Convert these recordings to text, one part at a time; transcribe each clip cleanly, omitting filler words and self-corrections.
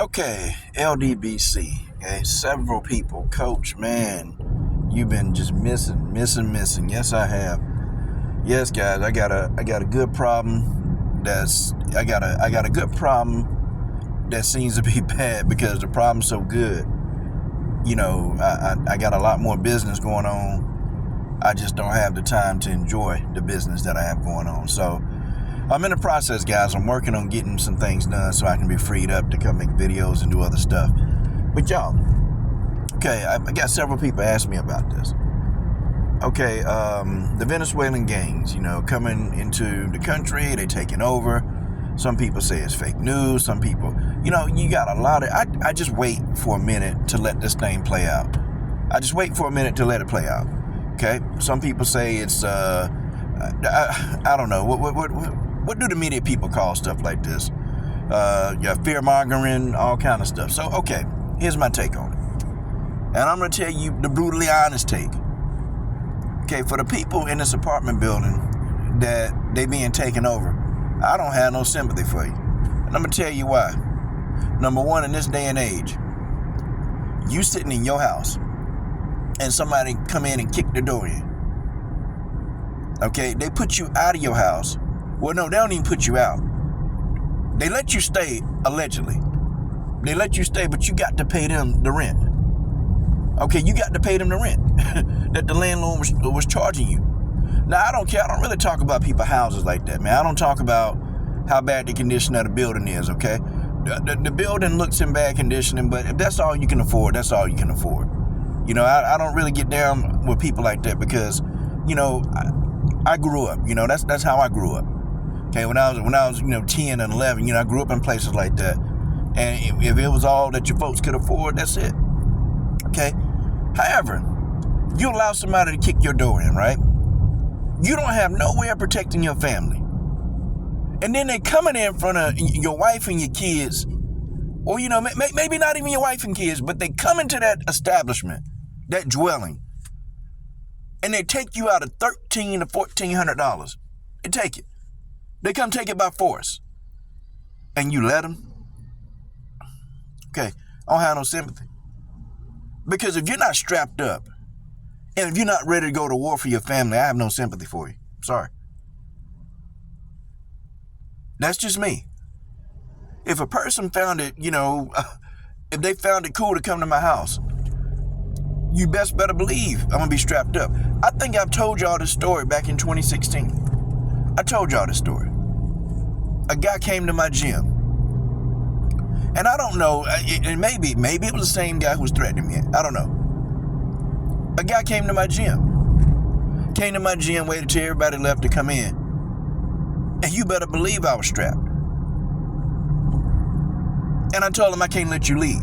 Okay, LDBC. Okay, several people. Coach, man, you've been just missing. Yes, I have. Yes, guys, I got a good problem. I got a good problem that seems to be bad because the problem's so good. You know, I got a lot more business going on. I just don't have the time to enjoy the business that I have going on. So I'm in the process, guys. I'm working on getting some things done so I can be freed up to come make videos and do other stuff. But y'all, okay, I got several people ask me about this. Okay, the Venezuelan gangs, coming into the country, they taking over. Some people say it's fake news. Some people, you got a lot of, I just wait for a minute to let this thing play out. I just wait for a minute to let it play out. Okay, some people say it's, I don't know, what do the media people call stuff like this? Fear-mongering, all kind of stuff. So, okay, here's my take on it. And I'm going to tell you the brutally honest take. Okay, for the people in this apartment building that they being taken over, I don't have no sympathy for you. And I'm going to tell you why. Number one, in this day and age, you sitting in your house and somebody come in and kick the door in. Okay, they put you out of your house. Well, no, they don't even put you out. They let you stay, allegedly. They let you stay, but you got to pay them the rent. Okay, you got to pay them the rent that the landlord was charging you. Now, I don't care. I don't really talk about people's houses like that, man. I don't talk about how bad the condition of the building is, okay? The building looks in bad condition, but if that's all you can afford, that's all you can afford. I don't really get down with people like that because, I grew up. That's how I grew up. Okay, when I was 10 and 11, I grew up in places like that. And if it was all that your folks could afford, that's it. Okay? However, you allow somebody to kick your door in, right? You don't have no way of protecting your family. And then they coming in front of your wife and your kids, or, maybe not even your wife and kids, but they come into that establishment, that dwelling, and they take you out of $1,300 to $1,400. They take it. They come take it by force. And you let them? Okay, I don't have no sympathy. Because if you're not strapped up, and if you're not ready to go to war for your family, I have no sympathy for you. Sorry. That's just me. If a person found it, if they found it cool to come to my house, you better believe I'm going to be strapped up. I think I've told y'all this story back in 2016. I told y'all this story. A guy came to my gym. And I don't know, and maybe it was the same guy who was threatening me. I don't know. A guy came to my gym. Waited till everybody left to come in. And you better believe I was strapped. And I told him I can't let you leave.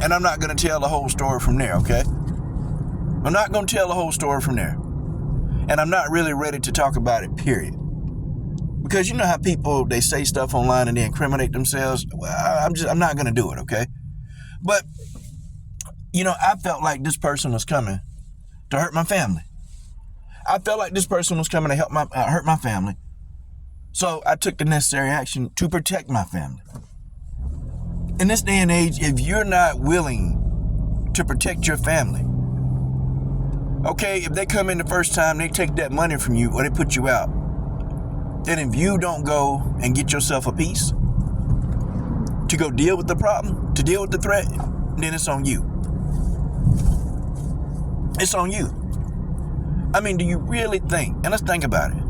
And I'm not going to tell the whole story from there, okay? I'm not going to tell the whole story from there. And I'm not really ready to talk about it, period. Because you know how people, they say stuff online and they incriminate themselves? Well, I'm not going to do it, okay? But, I felt like this person was coming to hurt my family. I felt like this person was coming to hurt my family. So I took the necessary action to protect my family. In this day and age, if you're not willing to protect your family, okay, if they come in the first time, they take that money from you or they put you out. Then if you don't go and get yourself a piece to go deal with the problem, to deal with the threat, then it's on you. It's on you. I mean, do you really think, and let's think about it.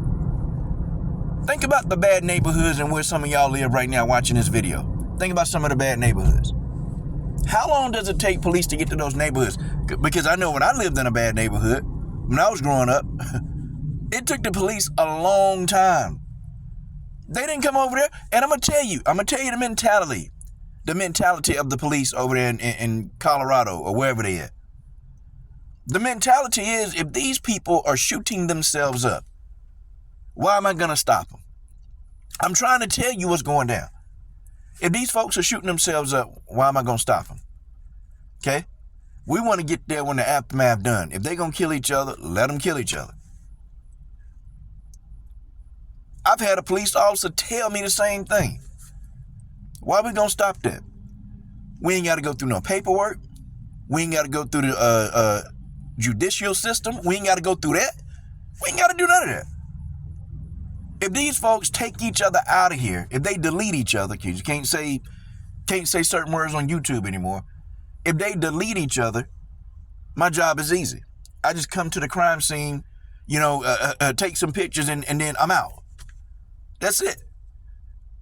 Think about the bad neighborhoods and where some of y'all live right now watching this video. Think about some of the bad neighborhoods. How long does it take police to get to those neighborhoods? Because I know when I lived in a bad neighborhood, when I was growing up, it took the police a long time. They didn't come over there. And I'm going to tell you the mentality of the police over there in Colorado or wherever they are. The mentality is, if these people are shooting themselves up, why am I going to stop them? I'm trying to tell you what's going down. If these folks are shooting themselves up, why am I going to stop them? Okay? We want to get there when the aftermath done. If they're going to kill each other, let them kill each other. I've had a police officer tell me the same thing. Why we gonna stop that? We ain't got to go through no paperwork. We ain't got to go through the judicial system. We ain't got to go through that. We ain't got to do none of that. If these folks take each other out of here, if they delete each other, because you can't say certain words on YouTube anymore. If they delete each other, my job is easy. I just come to the crime scene, take some pictures and then I'm out. That's it.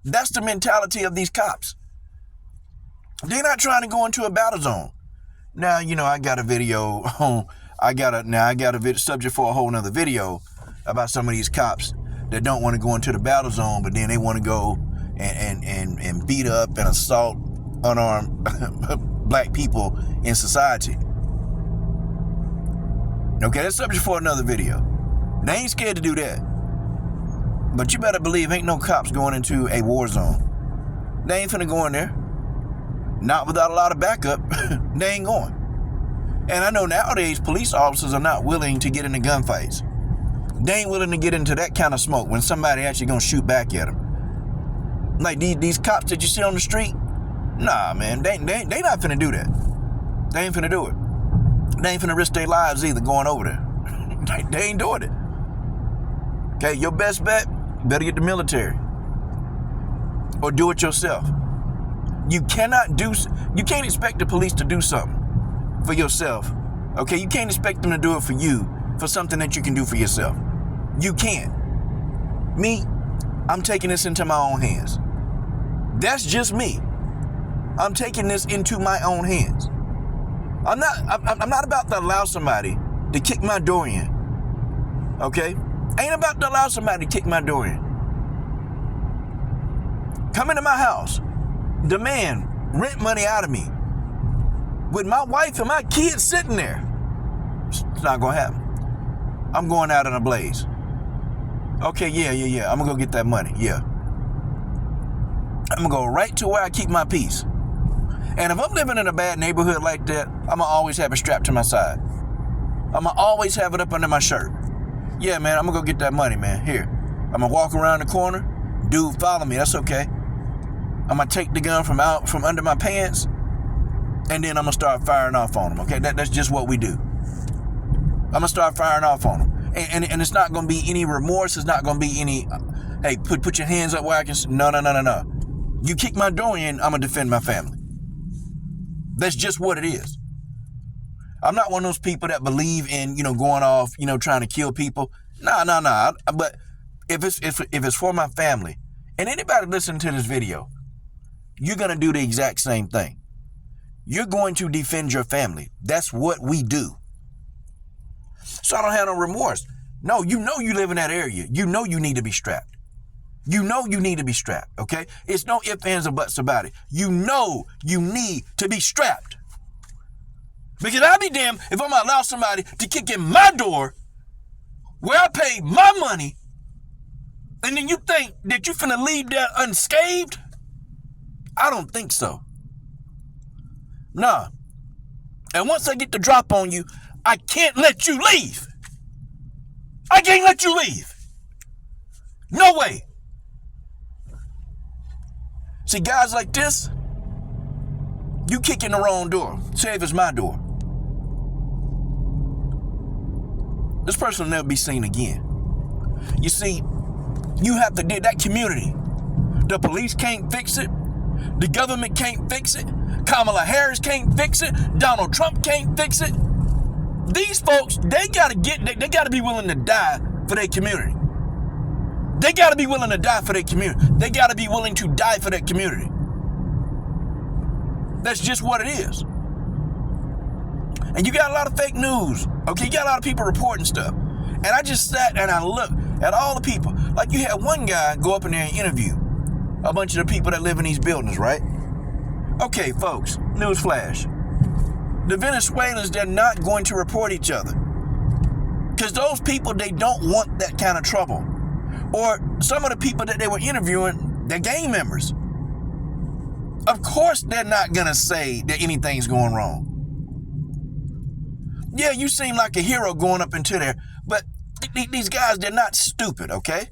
That's the mentality of these cops. They're not trying to go into a battle zone. Now, I got a video I got a subject for a whole nother video about some of these cops that don't want to go into the battle zone, but then they want to go and beat up and assault unarmed black people in society. Okay, that's subject for another video. They ain't scared to do that. But you better believe ain't no cops going into a war zone. They ain't finna go in there. Not without a lot of backup. They ain't going. And I know nowadays police officers are not willing to get into gunfights. They ain't willing to get into that kind of smoke when somebody actually gonna shoot back at them. Like these cops that you see on the street, nah, man, they not finna do that. They ain't finna do it. They ain't finna risk their lives either going over there. They ain't doing it. Okay, your best bet, better get the military. Or do it yourself. You can't expect the police to do something for yourself. Okay, you can't expect them to do it for you for something that you can do for yourself. You can't. Me, I'm taking this into my own hands. That's just me. I'm taking this into my own hands. I'm not about to allow somebody to kick my door in. Okay? Ain't about to allow somebody to kick my door in. Come into my house, demand rent money out of me with my wife and my kids sitting there. It's not gonna happen. I'm going out in a blaze. Okay, yeah. I'm gonna go get that money. Yeah. I'm gonna go right to where I keep my peace. And if I'm living in a bad neighborhood like that, I'm gonna always have it strapped to my side. I'm gonna always have it up under my shirt. Yeah, man, I'm gonna go get that money, man. Here. I'm gonna walk around the corner. Dude, follow me. That's okay. I'm gonna take the gun from under my pants, and then I'm gonna start firing off on them. Okay, that's just what we do. I'm gonna start firing off on them, and it's not gonna be any remorse. It's not gonna be any, hey, put your hands up where I can. No. You kick my door in, I'm gonna defend my family. That's just what it is. I'm not one of those people that believe in, going off, trying to kill people. Nah. But if it's for my family, and anybody listening to this video, you're going to do the exact same thing. You're going to defend your family. That's what we do. So I don't have no remorse. No, you live in that area. You know you need to be strapped. You know you need to be strapped, okay? It's no ifs, ands, or buts about it. You know you need to be strapped. Because I'll be damned if I'm going to allow somebody to kick in my door where I paid my money, and then you think that you finna leave there unscathed? I don't think so. Nah. And once I get the drop on you, I can't let you leave. I can't let you leave. No way. See, guys like this, you kick in the wrong door. Say if it's my door. This person will never be seen again. You see, you have to get that community. The police can't fix it. The government can't fix it. Kamala Harris can't fix it. Donald Trump can't fix it. These folks, they gotta be willing to die for their community. They gotta be willing to die for their community. They gotta be willing to die for that community. That's just what it is. And you got a lot of fake news. Okay, you got a lot of people reporting stuff. And I just sat and I looked at all the people. Like you had one guy go up in there and interview a bunch of the people that live in these buildings, right? Okay, folks, newsflash. The Venezuelans, they're not going to report each other. Because those people, they don't want that kind of trouble. Or some of the people that they were interviewing, they're gang members. Of course they're not going to say that anything's going wrong. Yeah, you seem like a hero going up into there, but these guys, they're not stupid, okay?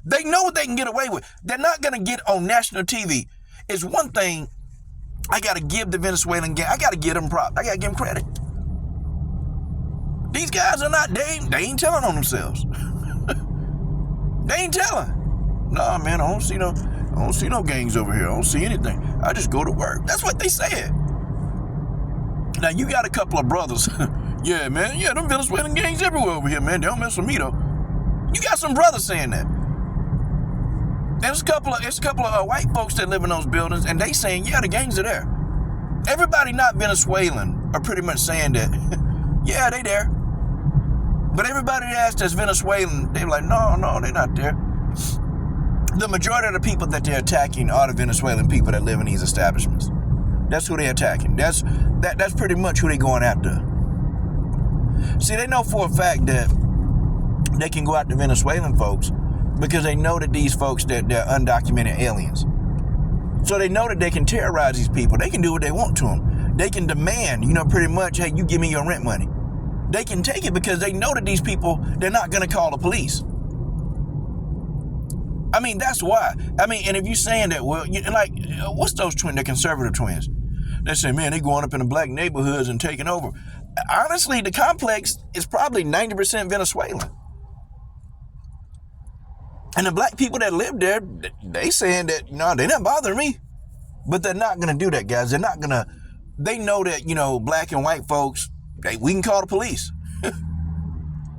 They know what they can get away with. They're not going to get on national TV it's one thing I got to give the Venezuelan gang. I got to give them props. I got to give them credit. These guys are not, they ain't telling on themselves. They ain't telling. Nah, man, I don't see no gangs over here. I don't see anything. I just go to work. That's what they said. Now, you got a couple of brothers. Yeah, man. Yeah, them Venezuelan gangs everywhere over here, man. They don't mess with me, though. You got some brothers saying that. There's a couple of white folks that live in those buildings, and they saying, yeah, the gangs are there. Everybody not Venezuelan are pretty much saying that, yeah, they there. But everybody that's Venezuelan, they're like, no, they're not there. The majority of the people that they're attacking are the Venezuelan people that live in these establishments. That's who they're attacking. That's pretty much who they're going after. See, they know for a fact that they can go after Venezuelan folks because they know that these folks, they're undocumented aliens. So they know that they can terrorize these people. They can do what they want to them. They can demand, pretty much, hey, you give me your rent money. They can take it because they know that these people, they're not going to call the police. I mean, that's why. I mean, and if you're saying that, well, what's those twins, the conservative twins? They say, man, they going up in the black neighborhoods and taking over. Honestly, the complex is probably 90% Venezuelan. And the black people that live there, they saying that, no, they're not bothering me. But they're not going to do that, guys. They're not going to, they know that, black and white folks, we can call the police.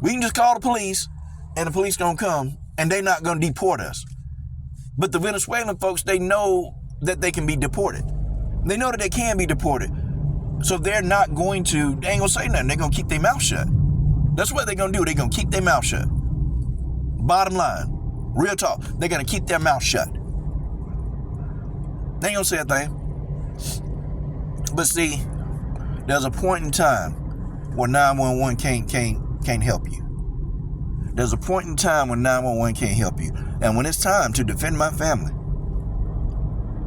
We can just call the police and the police going to come and they're not going to deport us. But the Venezuelan folks, they know that they can be deported. They know that they can be deported. So they're not going to, they ain't going to say nothing. They're going to keep their mouth shut. That's what they're going to do. They're going to keep their mouth shut. Bottom line, real talk, they're going to keep their mouth shut. They ain't going to say a thing. But see, there's a point in time where 911 can't help you. There's a point in time when 911 can't help you. And when it's time to defend my family,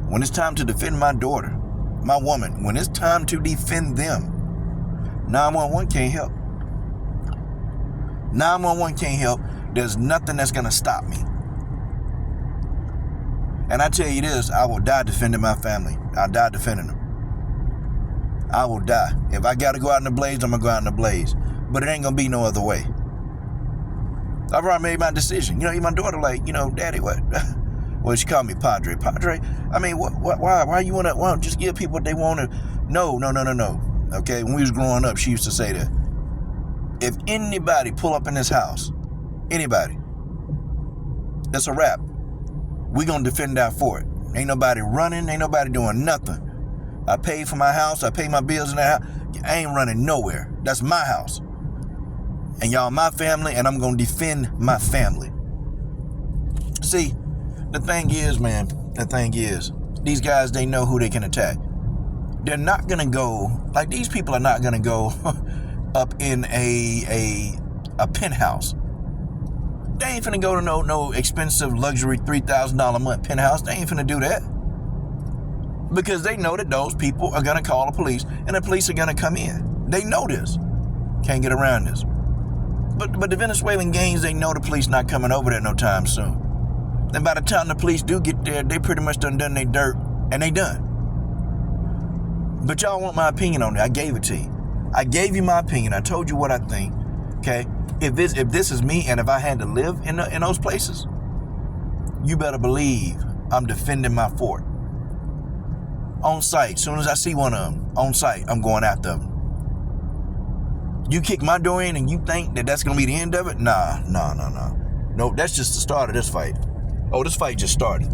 when it's time to defend my daughter, my woman, when it's time to defend them, 911 can't help. 911 can't help. There's nothing that's going to stop me. And I tell you this, I will die defending my family. I'll die defending them. I will die. If I got to go out in the blaze, I'm going to go out in the blaze. But it ain't going to be no other way. I've already made my decision. My daughter like, Daddy, what? Well, she called me Padre. Padre? I mean, why you want to just give people what they want to? No. Okay, when we was growing up, she used to say that. If anybody pull up in this house, anybody, that's a wrap. We gonna defend our fort. Ain't nobody running, ain't nobody doing nothing. I paid for my house, I pay my bills in the house. I ain't running nowhere. That's my house. And y'all my family, and I'm gonna defend my family. See, the thing is, man, these guys, they know who they can attack. They're not gonna go, like these people are not gonna go up in a penthouse. They ain't finna go to no expensive luxury $3,000 a month penthouse. They ain't finna do that. Because they know that those people are gonna call the police and the police are gonna come in. They know this. Can't get around this. But the Venezuelan gangs, they know the police not coming over there no time soon. And by the time the police do get there, they pretty much done their dirt and they done. But y'all want my opinion on it. I gave it to you. I gave you my opinion. I told you what I think. Okay? If this is me and if I had to live in those places, you better believe I'm defending my fort. On sight. As soon as I see one of them, on sight, I'm going after them. You kick my door in and you think that that's going to be the end of it? Nah. No, that's just the start of this fight. Oh, this fight just started.